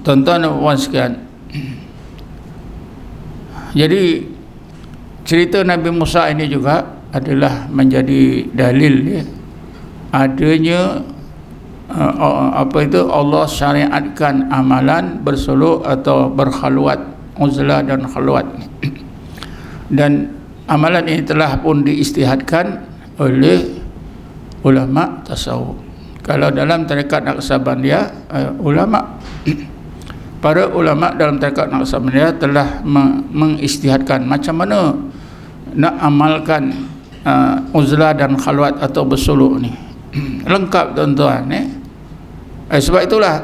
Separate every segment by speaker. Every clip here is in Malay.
Speaker 1: Tuan-tuan dan puan sekalian, jadi cerita Nabi Musa ini juga adalah menjadi dalil ya, adanya Allah syariatkan amalan bersuluk atau berkhalwat, uzlah dan khalwat. Dan amalan ini telah pun diistihadkan oleh ulama tasawuf. Kalau dalam tarekat Naqsabandiyah, para ulama dalam tarekat Naqsabandiyah telah mengistihadkan macam mana nak amalkan uzlah dan khalwat atau bersuluk ni. Lengkap tuan-tuan sebab itulah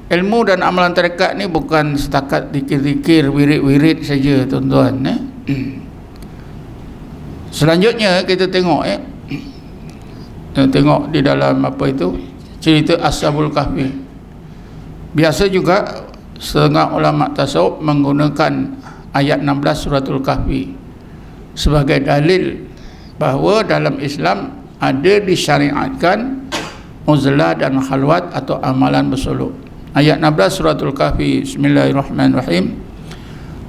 Speaker 1: ilmu dan amalan tarekat ni bukan setakat zikir-zikir, wirid-wirid saja tuan-tuan Selanjutnya kita tengok tengok di dalam cerita Ashabul Kahfi. Biasa juga setengah ulama tasawuf menggunakan ayat 16 suratul Kahfi sebagai dalil bahawa dalam Islam ada disyariatkan uzlah dan khalwat atau amalan bersuluk. Ayat 16 suratul Kahfi, bismillahirrahmanirrahim.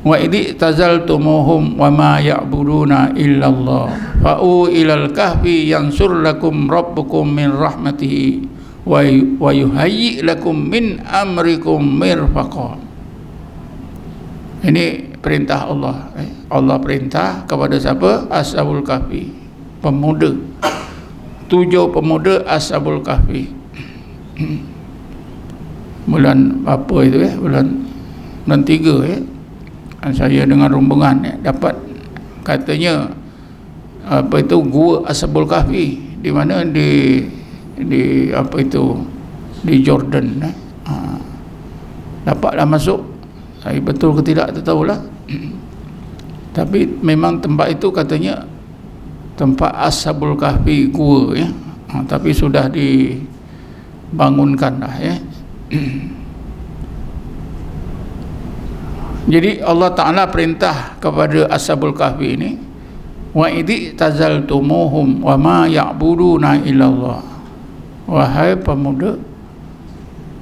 Speaker 1: Wa idh tazaltumuhum wa ma ya'buduna illallah fa'u ilal kahfi yansur lakum rabbukum min rahmatihi wa yuhayyi lakum min amrikum mirfaqa. Ini perintah Allah. Allah perintah kepada siapa? Ashabul Kahfi, pemuda. 7 pemuda Ashabul Kahfi. Bulan apa itu bulan 3 saya dengan rombongan dapat katanya gua Ashabul Kahfi di mana di di Jordan dapatlah masuk. Saya betul ke tidak tak tahulah. Tapi memang tempat itu katanya tempat Ashabul Kahfi, gua tapi sudah dibangunkan dah Jadi Allah Ta'ala perintah kepada Ashabul Kahfi ini, wa idh tazaltumuhum wa ma ya'buduna illallah. Wahai pemuda,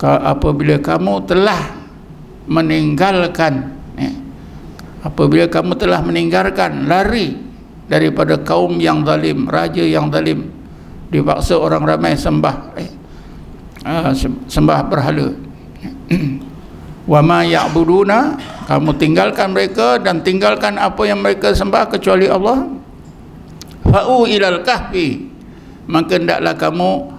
Speaker 1: apabila kamu telah meninggalkan lari daripada kaum yang zalim, raja yang zalim, dipaksa orang ramai sembah berhala. Wa ma ya'buduna, kamu tinggalkan mereka dan tinggalkan apa yang mereka sembah kecuali Allah. Fa'u ilal kahfi, maka hendaklah kamu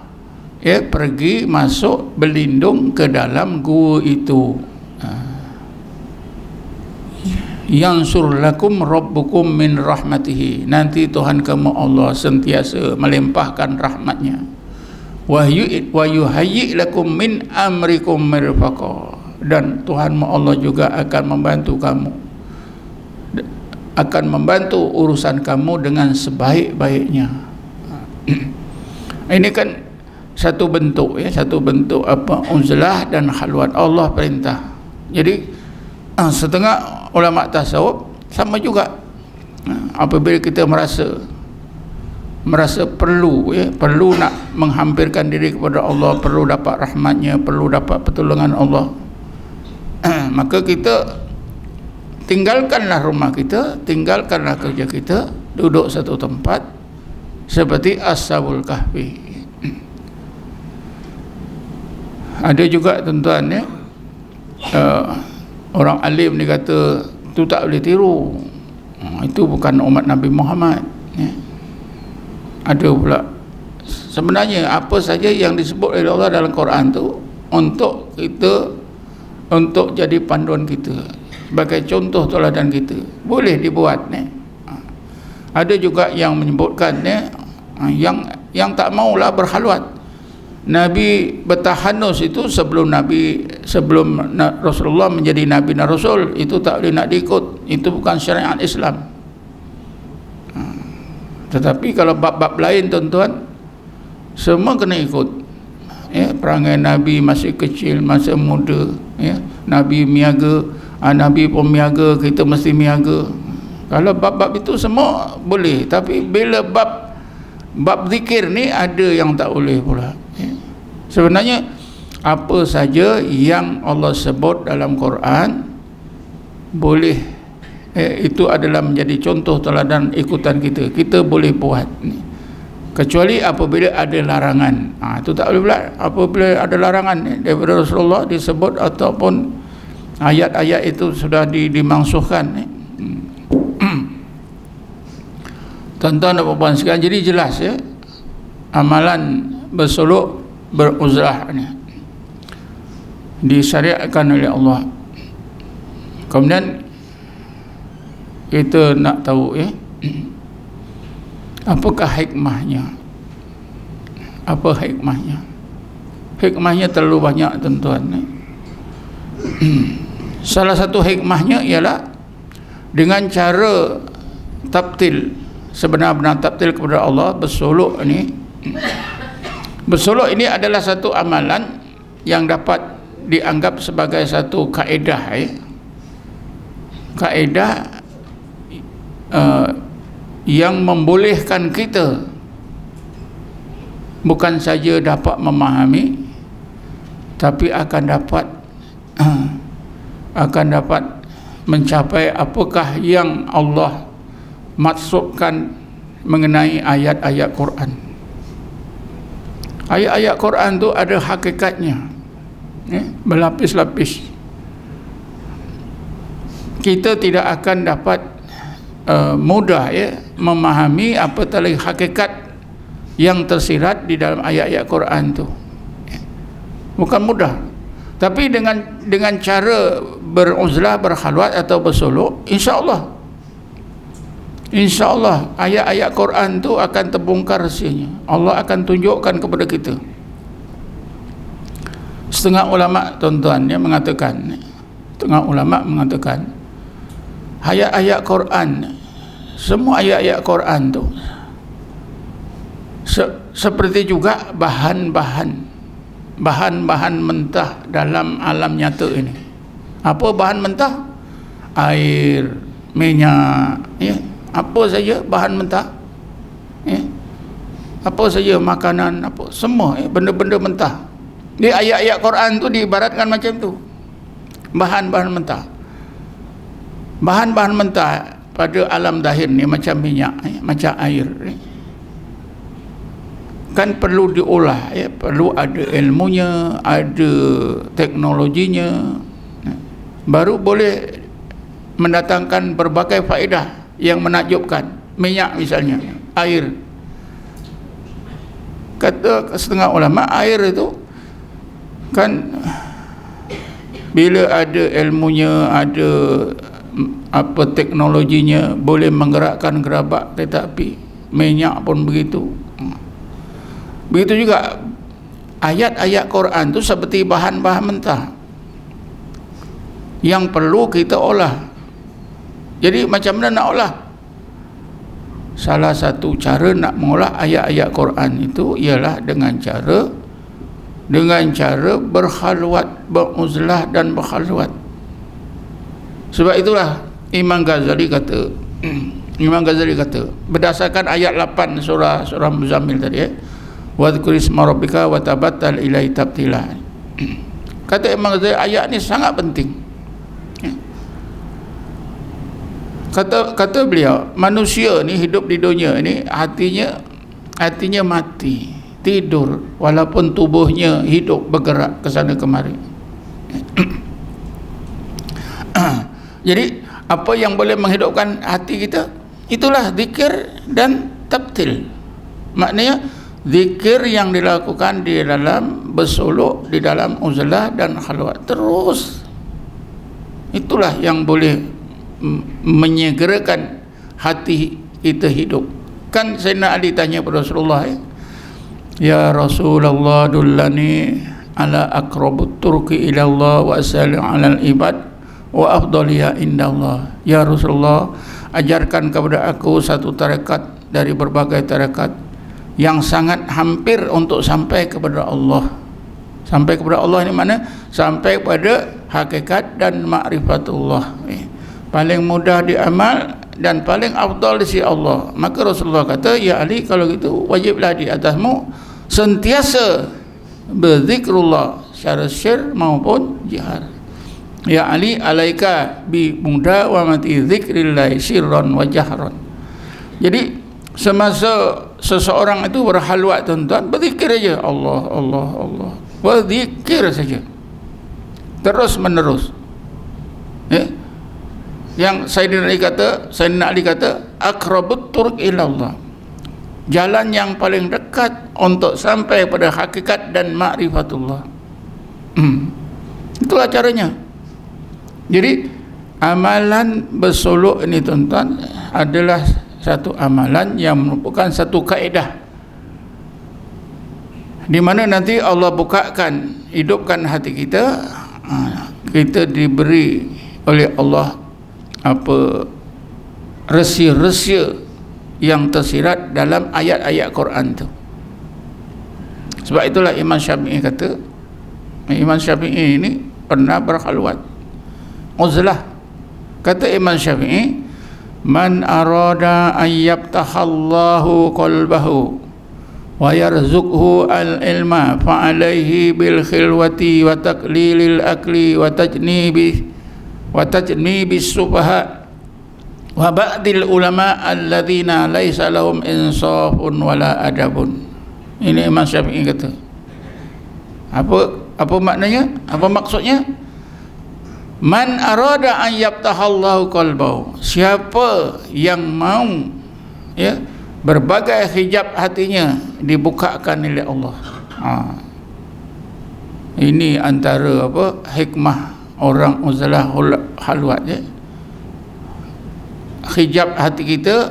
Speaker 1: pergi masuk berlindung ke dalam gua itu. Yansur lakum rabbukum min rahmatihi, nanti Tuhan kamu Allah sentiasa melimpahkan rahmatnya. Wa yuhayyi lakum min amrikum mirfaqa, dan Tuhanmu Allah juga akan membantu kamu, akan membantu urusan kamu dengan sebaik-baiknya. Ini kan satu bentuk uzlah dan khalwat Allah perintah. Jadi setengah ulama tasawuf sama juga, apabila kita merasa perlu nak menghampirkan diri kepada Allah, perlu dapat rahmatnya, perlu dapat pertolongan Allah, maka kita tinggalkanlah rumah kita, tinggalkanlah kerja kita, duduk satu tempat seperti Ashabul Kahfi. Ada juga tuan-tuan orang alim ni kata tu tak boleh tiru, itu bukan umat Nabi Muhammad Ada pula sebenarnya apa saja yang disebut oleh Allah dalam Quran tu untuk kita, untuk jadi panduan kita, sebagai contoh teladan kita, boleh dibuat Ada juga yang menyebutkan yang tak maulah berkhalwat. Nabi bertahanus itu sebelum Rasulullah menjadi Nabi dan Rasul, itu tak boleh nak diikut, itu bukan syariat Islam. Tetapi kalau bab-bab lain tuan-tuan, semua kena ikut. Perangai Nabi masih kecil, masa muda, Nabi miaga, Nabi pemiaga, kita mesti miaga. Kalau bab-bab itu semua boleh, tapi bila bab zikir ni ada yang tak boleh pula. Sebenarnya apa saja yang Allah sebut dalam Quran boleh, itu adalah menjadi contoh teladan ikutan kita boleh buat, kecuali apabila ada larangan. Itu tak boleh pula. Apabila ada larangan daripada Rasulullah disebut ataupun ayat-ayat itu sudah dimansuhkan. Tuan-tuan dan puan sekalian, jadi jelas ya, amalan bersolok beruzlah ni disyariatkan oleh Allah. Kemudian kita nak tahu ya, apakah hikmahnya? Apa hikmahnya? Hikmahnya terlalu banyak, tuan-tuan. Salah satu hikmahnya ialah dengan cara tabtil, sebenar-benar tabtil kepada Allah, bersolok ni. Bersolok ini adalah satu amalan yang dapat dianggap sebagai satu kaedah ya. Kaedah yang membolehkan kita bukan saja dapat memahami, tapi akan dapat mencapai apakah yang Allah maksudkan mengenai ayat-ayat Quran. Ayat-ayat Quran tu ada hakikatnya, berlapis-lapis. Kita tidak akan dapat mudah ya memahami apatah lagi hakikat yang tersirat di dalam ayat-ayat Quran tu. Bukan mudah. Tapi dengan cara beruzlah, berkhalwat atau bersolok, insya-Allah ayat-ayat Quran tu akan terbongkar rahsianya. Allah akan tunjukkan kepada kita. Setengah ulama, tuan-tuan, dia mengatakan, ayat-ayat Quran, semua ayat-ayat Quran tu seperti juga bahan-bahan mentah dalam alam nyata ini. Apa bahan mentah? Air, minyak, ya. Apa saja bahan mentah, ya. Apa saja makanan, apa semua ya, benda-benda mentah. Di ayat-ayat Quran tu diibaratkan macam tu, bahan-bahan mentah. Bahan-bahan mentah pada alam zahir ni macam minyak, macam air, kan perlu diolah ya, perlu ada ilmunya, ada teknologinya, baru boleh mendatangkan berbagai faedah yang menakjubkan. Minyak misalnya, air, kata setengah ulama, air itu kan bila ada ilmunya, ada apa teknologinya, boleh menggerakkan gerabak kereta api. Minyak pun begitu. Begitu juga ayat-ayat Quran tu seperti bahan-bahan mentah yang perlu kita olah. Jadi macam mana nak olah? Salah satu cara nak mengolah ayat-ayat Quran itu ialah dengan cara berkhalwat, beruzlah dan berkhalwat. Sebab itulah Imam Ghazali kata berdasarkan ayat 8 surah Muzammil tadi, wadhkur isma rabbika wa tabattal ilaihi tabtila. Kata Imam Ghazali, ayat ni sangat penting. Kata beliau, manusia ni hidup di dunia ni hatinya mati, tidur, walaupun tubuhnya hidup, bergerak ke sana kemari. Jadi apa yang boleh menghidupkan hati kita? Itulah zikir dan tabtil. Maknanya zikir yang dilakukan di dalam bersolok, di dalam uzlah dan khalwat terus. Itulah yang boleh menyegerakan hati kita hidup. Kan Sayyidina Ali tanya kepada Rasulullah, ya Rasulullah, dullani ala aqrabut turki ila Allah wa asali ala al-ibad wa afdaliya indallah. Ya Rasulullah, ajarkan kepada aku satu tarekat dari berbagai tarekat yang sangat hampir untuk sampai kepada Allah. Sampai kepada Allah ini mana? Sampai pada hakikat dan ma'rifatullah. Paling mudah diamal dan paling afdal di sisi Allah. Maka Rasulullah kata, ya Ali, kalau gitu wajiblah di atasmu sentiasa berzikrullah, secara sir maupun jihar. Ya Ali alaika bi mudawamati dzikrillah sirran wa jahran. Jadi semasa seseorang itu berhalwat tuan-tuan, berzikir saja Allah Allah Allah, berzikir saja terus menerus. Yang Sayyidina Ali kata aqrabut turuq ila Allah, jalan yang paling dekat untuk sampai pada hakikat dan ma'rifatullah. Itulah caranya. Jadi amalan bersolok ini tuan-tuan adalah satu amalan yang merupakan satu kaedah di mana nanti Allah bukakan, hidupkan hati kita, kita diberi oleh Allah apa rahsia-rahsia yang tersirat dalam ayat-ayat Quran tu. Sebab itulah Imam Syafi'i kata, Imam Syafi'i ini pernah berkhalwat uzlah. Kata Imam Syafi'i, man arada an yaftahallahu qalbahu wa yarzuqhu al-ilma fa alaihi bil khilwati wa taqlilil akli wa tajnibi sufaha wa ba'dil ulama alladhina laysa lahum insafun wala adabun. Ini Imam Syafi'i kata. Apa maknanya? Apa maksudnya? Man arada an yaftahallahu qalbahu, siapa yang mau berbagai hijab hatinya dibukakan oleh Allah. Ini antara hikmah orang uzlah halwat hijab hati kita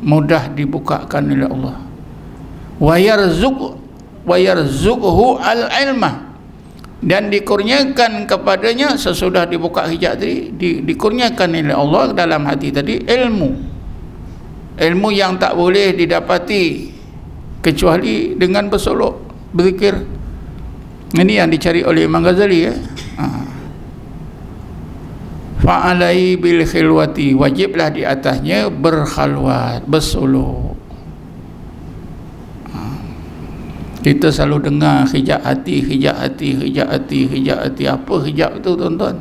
Speaker 1: mudah dibukakan oleh Allah. Wa yarzuqhu al-ilma, dan dikurniakan kepadanya sesudah dibuka hijab tadi, dikurniakan oleh Allah dalam hati tadi ilmu yang tak boleh didapati kecuali dengan bersolok, berzikir. Ini yang dicari oleh Imam Ghazali fa'alai bil khilwati, wajiblah di atasnya berkhalwat, bersolok. Kita selalu dengar hijab hati. Apa hijab itu tuan-tuan?